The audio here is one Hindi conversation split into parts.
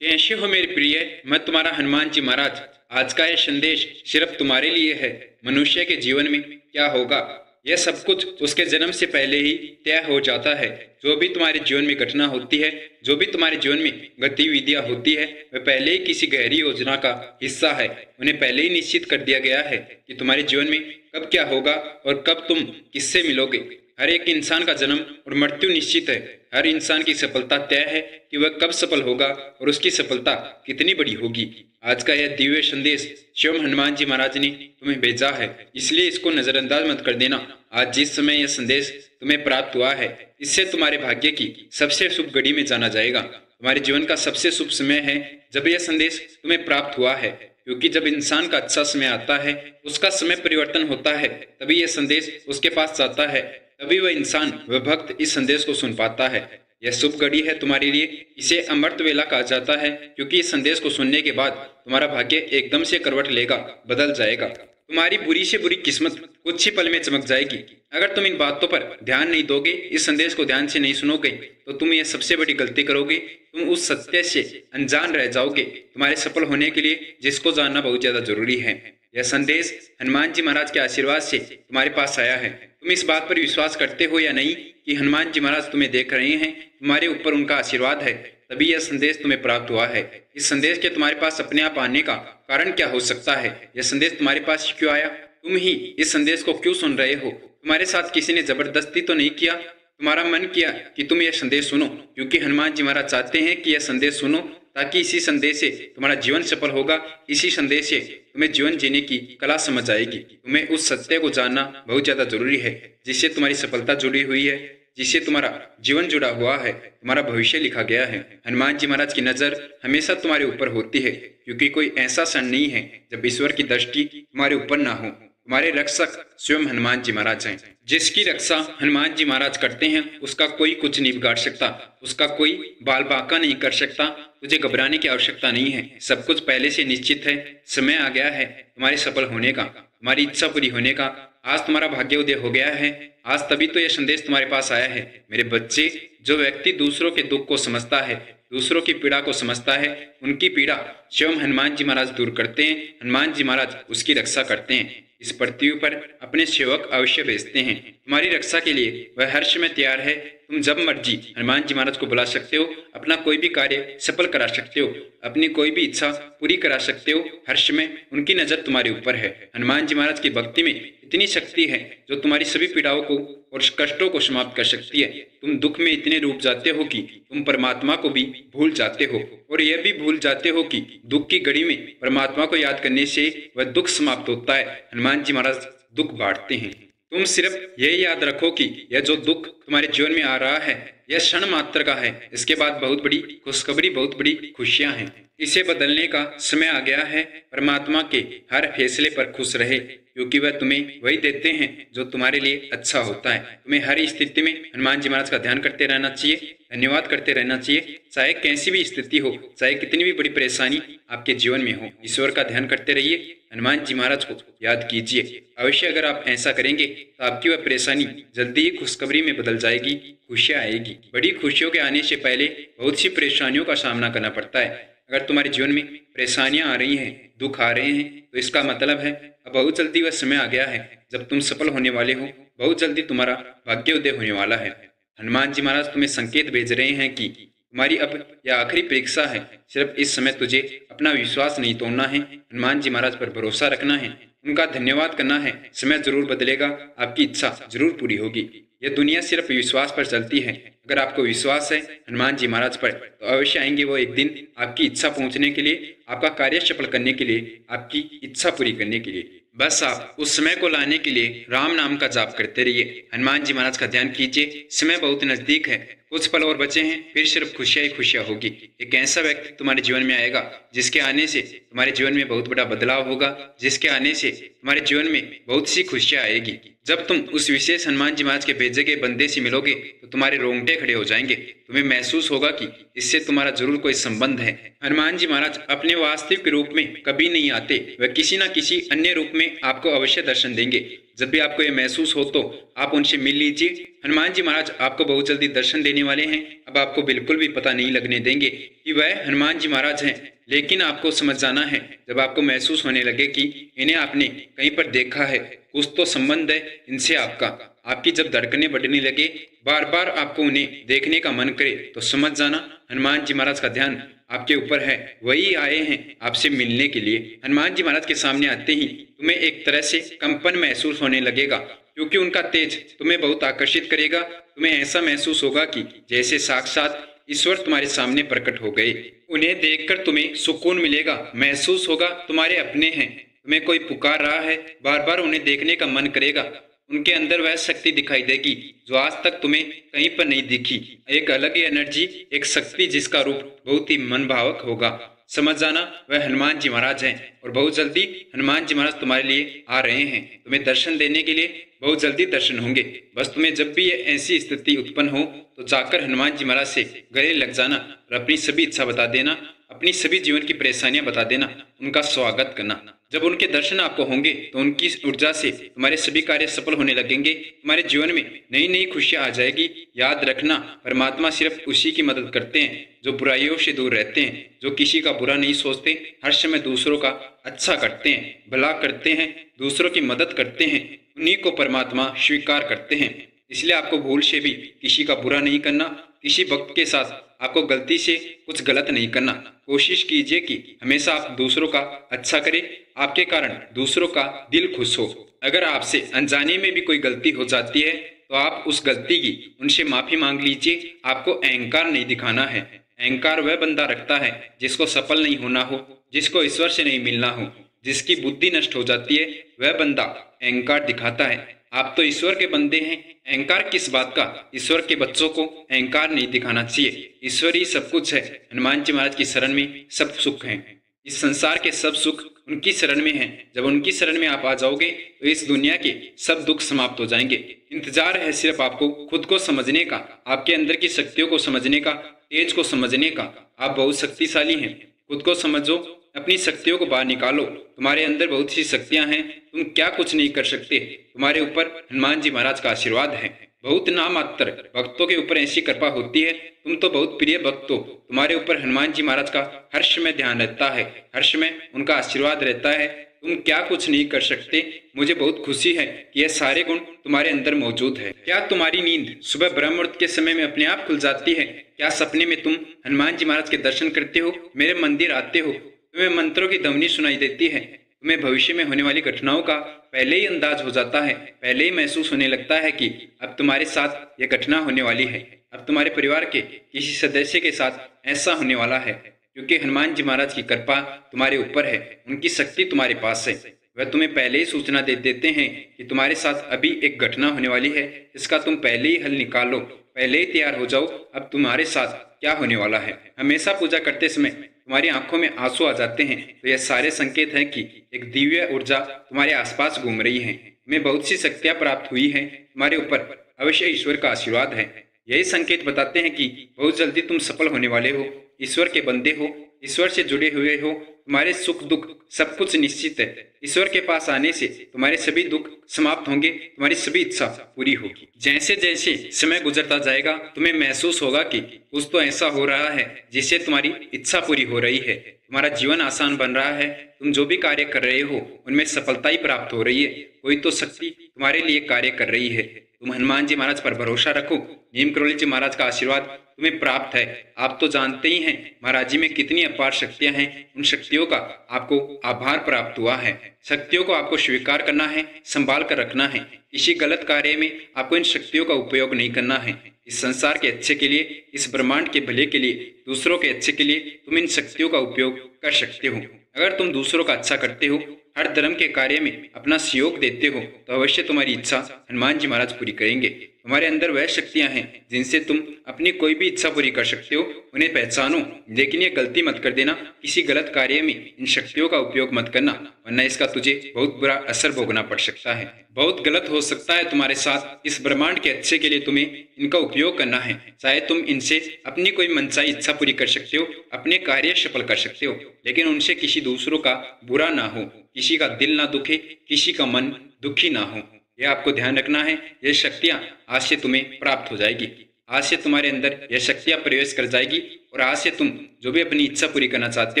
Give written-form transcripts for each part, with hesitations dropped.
कैसे हो मेरे प्रिय। मैं तुम्हारा हनुमान जी महाराज। आज का यह संदेश सिर्फ तुम्हारे लिए है। मनुष्य के जीवन में क्या होगा, यह सब कुछ उसके जन्म से पहले ही तय हो जाता है। जो भी तुम्हारे जीवन में घटना होती है, जो भी तुम्हारे जीवन में गतिविधियां होती है, वह पहले ही किसी गहरी योजना का हिस्सा है। उन्हें पहले ही निश्चित कर दिया गया है कि तुम्हारे जीवन में कब क्या होगा और कब तुम किससे मिलोगे। हर एक इंसान का जन्म और मृत्यु निश्चित है। हर इंसान की सफलता तय है कि वह कब सफल होगा और उसकी सफलता कितनी बड़ी होगी। आज का यह दिव्य संदेश स्वयं हनुमान जी महाराज ने तुम्हें भेजा है, इसलिए इसको नजरअंदाज मत कर देना। आज जिस समय यह संदेश तुम्हें प्राप्त हुआ है, इससे तुम्हारे भाग्य की सबसे शुभ घड़ी में जाना जाएगा। तुम्हारे जीवन का सबसे शुभ समय है जब यह संदेश तुम्हें प्राप्त हुआ है, क्योंकि जब इंसान का अच्छा समय आता है, उसका समय परिवर्तन होता है, तभी यह संदेश उसके पास जाता है, तभी वह इंसान, वह भक्त इस संदेश को सुन पाता है। यह शुभ घड़ी है तुम्हारे लिए। इसे अमृत वेला कहा जाता है, क्योंकि इस संदेश को सुनने के बाद तुम्हारा भाग्य एकदम से करवट लेगा, बदल जाएगा। तुम्हारी बुरी से बुरी किस्मत कुछ ही पल में चमक जाएगी। अगर तुम इन बातों पर ध्यान नहीं दोगे, इस संदेश को ध्यान से नहीं सुनोगे, तो तुम यह सबसे बड़ी गलती करोगे। तुम उस सत्य से अनजान रह जाओगे, तुम्हारे सफल होने के लिए जिसको जानना बहुत ज्यादा जरूरी है। यह संदेश हनुमान जी महाराज के आशीर्वाद से तुम्हारे पास आया है। तुम इस बात पर विश्वास करते हो या नहीं कि हनुमान जी महाराज तुम्हें देख रहे हैं, तुम्हारे ऊपर उनका आशीर्वाद है, तभी यह संदेश तुम्हें प्राप्त हुआ है। इस संदेश के तुम्हारे पास अपने आप आने का कारण क्या हो सकता है? यह संदेश तुम्हारे पास क्यों आया? तुम ही इस संदेश को क्यों सुन रहे हो? तुम्हारे साथ किसी ने जबरदस्ती तो नहीं किया? तुम्हारा मन किया कि तुम यह संदेश सुनो, क्योंकि हनुमान जी महाराज चाहते हैं कि यह संदेश सुनो, ताकि इसी संदेश से तुम्हारा जीवन सफल होगा। इसी संदेश से तुम्हें जीवन जीने की कला समझ आएगी। तुम्हें उस सत्य को जानना बहुत ज्यादा जरूरी है, जिससे तुम्हारी सफलता जुड़ी हुई है, जिससे तुम्हारा जीवन जुड़ा हुआ है, तुम्हारा भविष्य लिखा गया है। हनुमान जी महाराज की नजर हमेशा तुम्हारे ऊपर होती है, क्योंकि कोई ऐसा क्षण नहीं है जब ईश्वर की दृष्टि तुम्हारे ऊपर ना हो। तुम्हारे रक्षक स्वयं हनुमान जी महाराज हैं। जिसकी रक्षा हनुमान जी महाराज करते हैं, उसका कोई कुछ नहीं बिगाड़ सकता, उसका कोई बाल बांका नहीं कर सकता। तुझे घबराने की आवश्यकता नहीं है, सब कुछ पहले से निश्चित है। समय आ गया है तुम्हारे सफल होने का, तुम्हारी इच्छा पूरी होने का। आज तुम्हारा भाग्य उदय हो गया है। आज तभी तो यह संदेश तुम्हारे पास आया है। मेरे बच्चे, जो व्यक्ति दूसरों के दुख को समझता है, दूसरों की पीड़ा को समझता है, उनकी पीड़ा स्वयं हनुमान जी महाराज दूर करते हैं। हनुमान जी महाराज उसकी रक्षा करते हैं। इस पृथ्वी पर अपने सेवक अवश्य भेजते हैं। तुम्हारी रक्षा के लिए वह हर समय तैयार है। तुम जब मर्जी हनुमान जी महाराज को बुला सकते हो, अपना कोई भी कार्य सफल करा सकते हो, अपनी कोई भी इच्छा पूरी करा सकते हो। हर समय उनकी नजर तुम्हारे ऊपर है। हनुमान जी महाराज की भक्ति में इतनी शक्ति है जो तुम्हारी सभी पीड़ाओं को और कष्टों को समाप्त कर सकती है। तुम दुख में इतने डूब जाते हो कि तुम परमात्मा को भी भूल जाते हो, और यह भी भूल जाते हो कि दुख की घड़ी में परमात्मा को याद करने से वह दुख समाप्त होता है। हनुमान जी महाराज दुख बांटते हैं। तुम सिर्फ यही याद रखो कि यह जो दुख तुम्हारे जीवन में आ रहा है, यह क्षण मात्र का है। इसके बाद बहुत बड़ी खुशखबरी, बहुत बड़ी खुशियां हैं। इसे बदलने का समय आ गया है। परमात्मा के हर फैसले पर खुश रहे, क्योंकि वह तुम्हें वही देते हैं जो तुम्हारे लिए अच्छा होता है। तुम्हें हर स्थिति में हनुमान जी महाराज का ध्यान करते रहना चाहिए, धन्यवाद करते रहना चाहिए। चाहे कैसी भी स्थिति हो, चाहे कितनी भी बड़ी परेशानी आपके जीवन में हो, ईश्वर का ध्यान करते रहिए, हनुमान जी महाराज को याद कीजिए। अवश्य अगर आप ऐसा करेंगे तो आपकी वह परेशानी जल्दी ही खुशखबरी में बदल जाएगी, खुशियां आएगी। बड़ी खुशियों के आने से पहले बहुत सी परेशानियों का सामना करना पड़ता है। अगर तुम्हारे जीवन में परेशानियां आ रही हैं, दुख आ रहे हैं, तो इसका मतलब है अब बहुत जल्दी वह समय आ गया है जब तुम सफल होने वाले हो। बहुत जल्दी तुम्हारा भाग्योदय होने वाला है। हनुमान जी महाराज तुम्हें संकेत भेज रहे हैं कि तुम्हारी अब यह आखिरी परीक्षा है। सिर्फ इस समय तुझे अपना विश्वास नहीं तोड़ना है, हनुमान जी महाराज पर भरोसा रखना है, उनका धन्यवाद करना है। समय जरूर बदलेगा, आपकी इच्छा जरूर पूरी होगी। यह दुनिया सिर्फ विश्वास पर चलती है। अगर आपको विश्वास है हनुमान जी महाराज पर, तो अवश्य आएंगे वो एक दिन आपकी इच्छा पहुंचने के लिए, आपका कार्य सफल करने के लिए, आपकी इच्छा पूरी करने के लिए। बस आप उस समय को लाने के लिए राम नाम का जाप करते रहिए, हनुमान जी महाराज का ध्यान कीजिए। समय बहुत नजदीक है, कुछ पल और बचे हैं, फिर सिर्फ खुशियां ही खुशियां होगी। एक ऐसा व्यक्ति तुम्हारे जीवन में आएगा जिसके आने से तुम्हारे जीवन में बहुत बड़ा बदलाव होगा, जिसके आने से तुम्हारे जीवन में बहुत सी खुशियां आएगी। जब तुम उस विशेष हनुमान जी महाराज के भेजे गए बंदे से मिलोगे तो तुम्हारे रोंगटे खड़े हो जाएंगे। तुम्हें महसूस होगा कि इससे तुम्हारा जरूर कोई संबंध है। हनुमान जी महाराज अपने वास्तविक रूप में कभी नहीं आते, वह किसी न किसी अन्य रूप में आपको अवश्य दर्शन देंगे। जब भी आपको ये महसूस हो तो आप उनसे मिल लीजिए। हनुमान जी महाराज आपको बहुत जल्दी दर्शन देने वाले हैं। अब आपको बिल्कुल भी पता नहीं लगने देंगे कि वह हनुमान जी महाराज हैं, लेकिन आपको समझ जाना है, जब आपको महसूस होने लगे कि इन्हें आपने कहीं पर देखा है, कुछ तो संबंध है इनसे आपका। आपकी जब धड़कनें बढ़ने लगे, बार बार आपको उन्हें देखने का मन करे, तो समझ जाना हनुमान जी महाराज का ध्यान आपके ऊपर है, वही आए हैं आपसे मिलने के लिए। हनुमान जी महाराज के सामने आते ही तुम्हें एक तरह से कंपन महसूस होने लगेगा, क्योंकि उनका तेज तुम्हें बहुत आकर्षित करेगा। तुम्हें ऐसा महसूस होगा कि जैसे साक्षात ईश्वर तुम्हारे सामने प्रकट हो गए। उन्हें देखकर तुम्हें सुकून मिलेगा, महसूस होगा तुम्हारे अपने हैं। तुम्हें कोई पुकार रहा है, बार बार उन्हें देखने का मन करेगा। उनके अंदर वह शक्ति दिखाई देगी जो आज तक तुम्हें कहीं पर नहीं दिखी, एक अलग ही एनर्जी, एक शक्ति जिसका रूप बहुत ही मनभावक होगा। समझ जाना वह हनुमान जी महाराज हैं, और बहुत जल्दी हनुमान जी महाराज तुम्हारे लिए आ रहे हैं, तुम्हें दर्शन देने के लिए। बहुत जल्दी दर्शन होंगे। बस तुम्हें जब भी ये ऐसी स्थिति उत्पन्न हो तो जाकर हनुमान जी महाराज से गले लग जाना और अपनी सभी इच्छा बता देना, अपनी सभी जीवन की परेशानियां बता देना, उनका स्वागत करना। जब उनके दर्शन आपको होंगे तो उनकी ऊर्जा से तुम्हारे सभी कार्य सफल होने लगेंगे। तुम्हारे जीवन में नई नई खुशियां आ जाएगी। याद रखना, परमात्मा सिर्फ उसी की मदद करते हैं जो बुराइयों से दूर रहते हैं, जो किसी का बुरा नहीं सोचते, हर समय दूसरों का अच्छा करते हैं, भला करते हैं, दूसरों की मदद करते हैं, उन्हीं को परमात्मा स्वीकार करते हैं। इसलिए आपको भूल से भी किसी का बुरा नहीं करना, किसी भक्त के साथ आपको गलती से कुछ गलत नहीं करना। कोशिश कीजिए कि हमेशा आप दूसरों का अच्छा करें, आपके कारण दूसरों का दिल खुश हो। अगर आपसे अनजाने में भी कोई गलती हो जाती है तो आप उस गलती की उनसे माफी मांग लीजिए। आपको अहंकार नहीं दिखाना है। अहंकार वह बंदा रखता है जिसको सफल नहीं होना हो, जिसको ईश्वर से नहीं मिलना हो, जिसकी बुद्धि नष्ट हो जाती है, वह बंदा अहंकार दिखाता है। आप तो ईश्वर के बंदे हैं, अहंकार किस बात का। ईश्वर के बच्चों को अहंकार नहीं दिखाना चाहिए। ईश्वर ही सब कुछ है। हनुमान जी महाराज की शरण में सब सुख है। इस संसार के सब सुख उनकी शरण में है। जब उनकी शरण में आप आ जाओगे तो इस दुनिया के सब दुख समाप्त हो जाएंगे। इंतजार है सिर्फ आपको खुद को समझने का, आपके अंदर की शक्तियों को समझने का, तेज को समझने का। आप बहुत शक्तिशाली हैं, खुद को समझो, अपनी शक्तियों को बाहर निकालो। तुम्हारे अंदर बहुत सी शक्तियां हैं, तुम क्या कुछ नहीं कर सकते। तुम्हारे ऊपर हनुमान जी महाराज का आशीर्वाद है। बहुत नामात्र भक्तों के ऊपर ऐसी कृपा होती है। तुम तो बहुत प्रिय भक्त हो, तुम्हारे ऊपर हनुमान जी महाराज का हर समय ध्यान रहता है, हर समय उनका आशीर्वाद रहता है। तुम क्या कुछ नहीं कर सकते। मुझे बहुत खुशी है कि यह सारे गुण तुम्हारे अंदर मौजूद है। क्या तुम्हारी नींद सुबह ब्रह्म मुहूर्त के समय में अपने आप खुल जाती है? क्या सपने में तुम हनुमान जी महाराज के दर्शन करते हो, मेरे मंदिर आते हो, तुम्हें मंत्रों की ध्वनि सुनाई देती है, तुम्हें भविष्य में होने वाली घटनाओं का पहले ही अंदाज हो जाता है, पहले ही महसूस होने लगता है कि अब तुम्हारे साथ यह घटना होने वाली है, अब तुम्हारे परिवार के किसी सदस्य के साथ ऐसा होने वाला है। क्योंकि हनुमान जी महाराज की कृपा तुम्हारे ऊपर है, उनकी शक्ति तुम्हारे पास है। वह तुम्हें पहले ही सूचना दे देते हैं कि तुम्हारे साथ अभी एक घटना होने वाली है, इसका तुम पहले ही हल निकालो, पहले ही तैयार हो जाओ। अब तुम्हारे साथ क्या होने वाला है। हमेशा पूजा करते समय तुम्हारी आंखों में आंसू आ जाते हैं, तो यह सारे संकेत हैं कि एक दिव्य ऊर्जा तुम्हारे आसपास घूम रही है। तुम्हें बहुत सी शक्तियां प्राप्त हुई हैं, तुम्हारे ऊपर अवश्य ईश्वर का आशीर्वाद है। यही संकेत बताते हैं कि बहुत जल्दी तुम सफल होने वाले हो, ईश्वर के बंदे हो, ईश्वर से जुड़े हुए हो। तुम्हारे सुख दुख सब कुछ निश्चित है। ईश्वर के पास आने से तुम्हारे सभी दुख समाप्त होंगे, तुम्हारी सभी इच्छा पूरी होगी। जैसे जैसे समय गुजरता जाएगा तुम्हें महसूस होगा कि कुछ तो ऐसा हो रहा है जिससे तुम्हारी इच्छा पूरी हो रही है, तुम्हारा जीवन आसान बन रहा है। तुम जो भी कार्य कर रहे हो उनमें सफलता ही प्राप्त हो रही है। कोई तो शक्ति तुम्हारे लिए कार्य कर रही है। तुम हनुमान जी महाराज पर भरोसा रखो। नीम करोली जी महाराज का आशीर्वाद तुम्हें प्राप्त है। आप तो जानते ही हैं महाराज जी में कितनी अपार शक्तियां हैं। उन शक्तियों का आपको आभार प्राप्त हुआ है। शक्तियों को आपको स्वीकार करना है, संभाल कर रखना है। किसी गलत कार्य में आपको इन शक्तियों का उपयोग नहीं करना है। इस संसार के अच्छे के लिए, इस ब्रह्मांड के भले के लिए, दूसरों के अच्छे के लिए तुम इन शक्तियों का उपयोग कर सकते हो। अगर तुम दूसरों का अच्छा करते हो, हर धर्म के कार्य में अपना सहयोग देते हो, तो अवश्य तुम्हारी इच्छा हनुमान जी महाराज पूरी करेंगे। तुम्हारे अंदर वह शक्तियां हैं जिनसे तुम अपनी कोई भी इच्छा पूरी कर सकते हो। उन्हें पहचानो, लेकिन ये गलती मत कर देना, किसी गलत कार्य में इन शक्तियों का उपयोग मत करना, वरना इसका तुझे बहुत बुरा असर भोगना पड़ सकता है। बहुत गलत हो सकता है तुम्हारे साथ। इस ब्रह्मांड के अच्छे के लिए तुम्हें इनका उपयोग करना है। चाहे तुम इनसे अपनी कोई मनचाही इच्छा पूरी कर सकते हो, अपने कार्य सफल कर सकते हो, लेकिन उनसे किसी दूसरों का बुरा ना हो, किसी का दिल ना दुखे, किसी का मन दुखी ना हो। यह आपको ध्यान रखना है। यह शक्तियाँ आज से तुम्हें प्राप्त हो जाएगी। आज से तुम्हारे अंदर यह शक्तियाँ प्रवेश कर जाएगी और आज से तुम जो भी अपनी इच्छा पूरी करना चाहते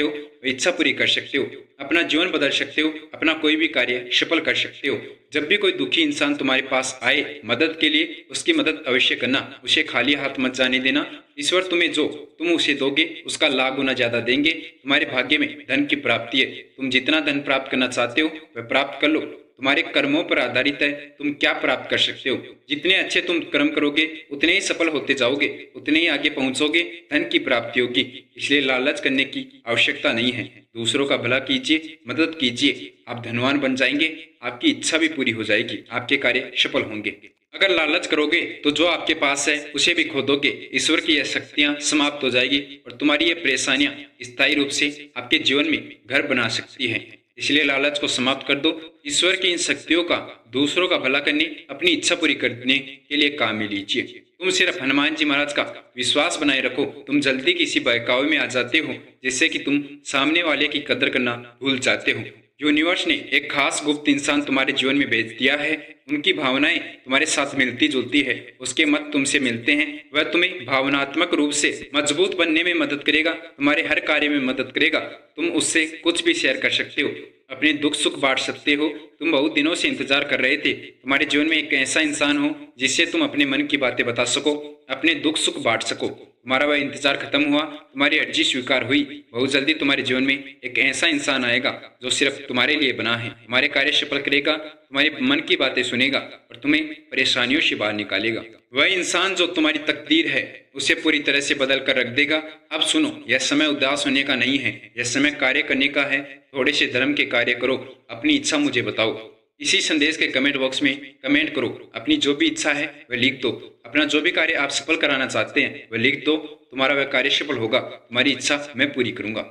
हो वह इच्छा पूरी कर सकते हो। अपना जीवन बदल सकते हो, अपना कोई भी कार्य सफल कर सकते हो। जब भी कोई दुखी इंसान तुम्हारे पास आए मदद के लिए, उसकी मदद अवश्य करना, उसे खाली हाथ मत जाने देना। ईश्वर तुम्हें जो तुम उसे दोगे उसका लाख गुना ज्यादा देंगे। तुम्हारे भाग्य में धन की प्राप्ति है। तुम जितना धन प्राप्त करना चाहते हो वह प्राप्त कर लो। तुम्हारे कर्मों पर आधारित है तुम क्या प्राप्त कर सकते हो। जितने अच्छे तुम कर्म करोगे उतने ही सफल होते जाओगे, उतने ही आगे पहुंचोगे, धन की प्राप्ति होगी। इसलिए लालच करने की आवश्यकता नहीं है। दूसरों का भला कीजिए, मदद कीजिए, आप धनवान बन जाएंगे, आपकी इच्छा भी पूरी हो जाएगी, आपके कार्य सफल होंगे। अगर लालच करोगे तो जो आपके पास है उसे भी खो दोगे। ईश्वर की यह शक्तियां समाप्त हो जाएगी और तुम्हारी ये परेशानियां स्थायी रूप से आपके जीवन में घर बना सकती हैं। इसलिए लालच को समाप्त कर दो। ईश्वर की इन शक्तियों का दूसरों का भला करने, अपनी इच्छा पूरी करने के लिए काम में लीजिए। तुम सिर्फ हनुमान जी महाराज का विश्वास बनाए रखो। तुम जल्दी किसी बहकावे में आ जाते हो जिससे कि तुम सामने वाले की कदर करना भूल जाते हो। यूनिवर्स ने एक खास गुप्त इंसान तुम्हारे जीवन में भेज दिया है। उनकी भावनाएं तुम्हारे साथ मिलती जुलती है, उसके मत तुमसे मिलते हैं। वह तुम्हें भावनात्मक रूप से मजबूत बनने में मदद करेगा, तुम्हारे हर कार्य में मदद करेगा। तुम उससे कुछ भी शेयर कर सकते हो, अपने दुख सुख बांट सकते हो। तुम बहुत दिनों से इंतजार कर रहे थे तुम्हारे जीवन में एक ऐसा इंसान हो जिससे तुम अपने मन की बातें बता सको, अपने दुख सुख बांट सको। तुम्हारा वह इंतजार खत्म हुआ, तुम्हारी अर्जी स्वीकार हुई। बहुत जल्दी तुम्हारे जीवन में एक ऐसा इंसान आएगा जो सिर्फ तुम्हारे लिए बना है, तुम्हारे कार्य सफल करेगा, तुम्हारे मन की बातें सुनेगा और तुम्हें परेशानियों से बाहर निकालेगा। वह इंसान जो तुम्हारी तकदीर है उसे पूरी तरह से बदल कर रख देगा। अब सुनो, यह समय उदास होने का नहीं है, यह समय कार्य करने का है। थोड़े से धर्म के कार्य करो, अपनी इच्छा मुझे बताओ। इसी संदेश के कमेंट बॉक्स में कमेंट करो, अपनी जो भी इच्छा है वह लिख दो। अपना जो भी कार्य आप सफल कराना चाहते हैं वह लिख दो। तुम्हारा वह कार्य सफल होगा, तुम्हारी इच्छा मैं पूरी करूंगा।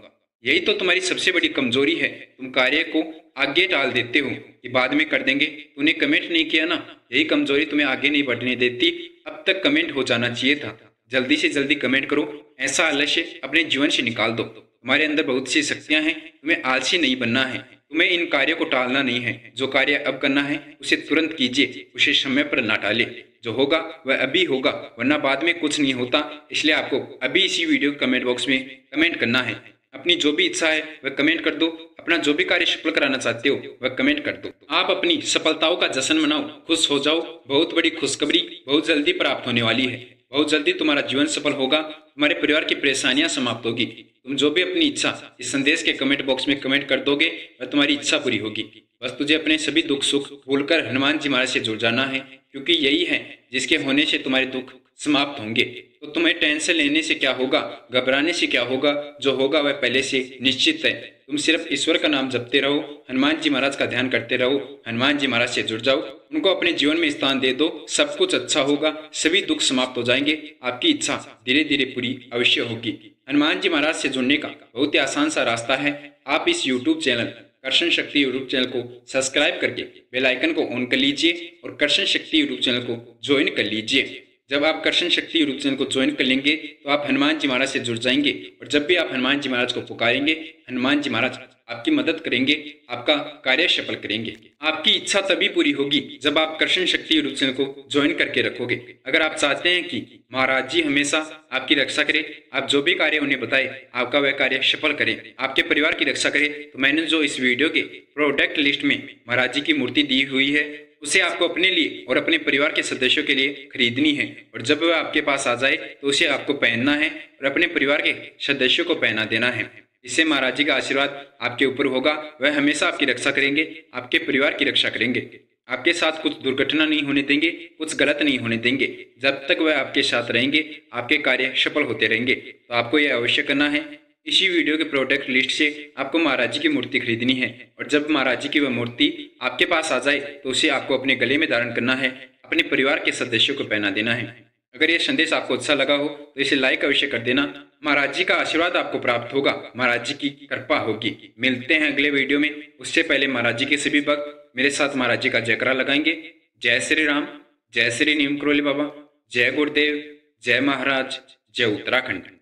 यही तो तुम्हारी सबसे बड़ी कमजोरी है, तुम कार्य को आगे टाल देते हो कि बाद में कर देंगे। तूने कमेंट नहीं किया ना, यही कमजोरी तुम्हें आगे नहीं बढ़ने देती। अब तक कमेंट हो जाना चाहिए था। जल्दी से जल्दी कमेंट करो, ऐसा आलस्य अपने जीवन से निकाल दो। तुम्हारे अंदर बहुत सी शक्तियां हैं, तुम्हें आलसी नहीं बनना है, तुम्हें इन कार्यों को टालना नहीं है। जो कार्य अब करना है उसे तुरंत कीजिए, उसे समय पर न टाले। जो होगा वह अभी होगा, वरना बाद में कुछ नहीं होता। इसलिए आपको अभी इसी वीडियो कमेंट बॉक्स में कमेंट करना है। अपनी जो भी इच्छा है वह कमेंट कर दो, अपना जो भी कार्य सफल कराना चाहते हो वह कमेंट कर दो। आप अपनी सफलताओं का जश्न मनाओ, खुश हो जाओ। बहुत बड़ी खुशखबरी बहुत जल्दी प्राप्त होने वाली है। बहुत जल्दी तुम्हारा जीवन सफल होगा, तुम्हारे परिवार की परेशानियां समाप्त होगी। तुम जो भी अपनी इच्छा इस संदेश के कमेंट बॉक्स में कमेंट कर दोगे वह तुम्हारी इच्छा पूरी होगी। बस तुझे अपने सभी दुख सुख भूलकर हनुमान जी महाराज से जुड़ जाना है, क्योंकि यही है जिसके होने से तुम्हारे दुख समाप्त होंगे। तो तुम्हें टेंशन लेने से क्या होगा, घबराने से क्या होगा, जो होगा वह पहले से निश्चित है। तुम सिर्फ ईश्वर का नाम जपते रहो, हनुमान जी महाराज का ध्यान करते रहो, हनुमान जी महाराज से जुड़ जाओ, उनको अपने जीवन में स्थान दे दो। सब कुछ अच्छा होगा, सभी दुख समाप्त हो जाएंगे, आपकी इच्छा धीरे धीरे पूरी अवश्य होगी। हनुमान जी महाराज से जुड़ने का बहुत ही आसान सा रास्ता है। आप इस यूट्यूब चैनल कर्षण शक्ति यूट्यूब चैनल को सब्सक्राइब करके बेल आइकन को ऑन कर लीजिए और कर्षण शक्ति यूट्यूब चैनल को ज्वाइन कर लीजिए। जब आप कर्षण शक्ति यूट्यूब चैनल को ज्वाइन कर लेंगे तो आप हनुमान जी महाराज से जुड़ जाएंगे और जब भी आप हनुमान जी महाराज को पुकारेंगे हनुमान जी महाराज आपकी मदद करेंगे, आपका कार्य सफल करेंगे। आपकी इच्छा तभी पूरी होगी जब आप कर्षण शक्ति यूट्यूब चैनल को ज्वाइन करके रखोगे। अगर आप चाहते हैं कि महाराज जी हमेशा आपकी रक्षा करें, आप जो भी कार्य उन्हें बताए आपका वह कार्य सफल करें, आपके परिवार की रक्षा करें, तो मैंने जो इस वीडियो के प्रोडक्ट लिस्ट में महाराज जी की मूर्ति दी हुई है उसे आपको अपने लिए और अपने परिवार के सदस्यों के लिए खरीदनी है। और जब वह आपके पास आ जाए तो उसे आपको पहनना है और अपने परिवार के सदस्यों को पहना देना है। इससे महाराज जी का आशीर्वाद आपके ऊपर होगा, वह हमेशा आपकी रक्षा करेंगे, आपके परिवार की रक्षा करेंगे, आपके साथ कुछ दुर्घटना नहीं होने देंगे, कुछ गलत नहीं होने देंगे। जब तक वह आपके साथ रहेंगे आपके कार्य सफल होते रहेंगे। तो आपको यह अवश्य करना है, इसी वीडियो के प्रोडक्ट लिस्ट से आपको महाराज जी की मूर्ति खरीदनी है और जब महाराज जी की वह मूर्ति आपके पास आ जाए तो उसे आपको अपने गले में धारण करना है, अपने परिवार के सदस्यों को पहना देना है। अगर यह संदेश आपको अच्छा लगा हो तो इसे लाइक अवश्य कर देना। महाराज जी का आशीर्वाद आपको प्राप्त होगा, महाराज जी की कृपा होगी। मिलते हैं अगले वीडियो में, उससे पहले महाराज जी के सभी भक्त मेरे साथ महाराज जी का जयकारा लगाएंगे। जय श्री राम, जय श्री नीम करोली बाबा, जय गुरुदेव, जय महाराज, जय उत्तराखंड।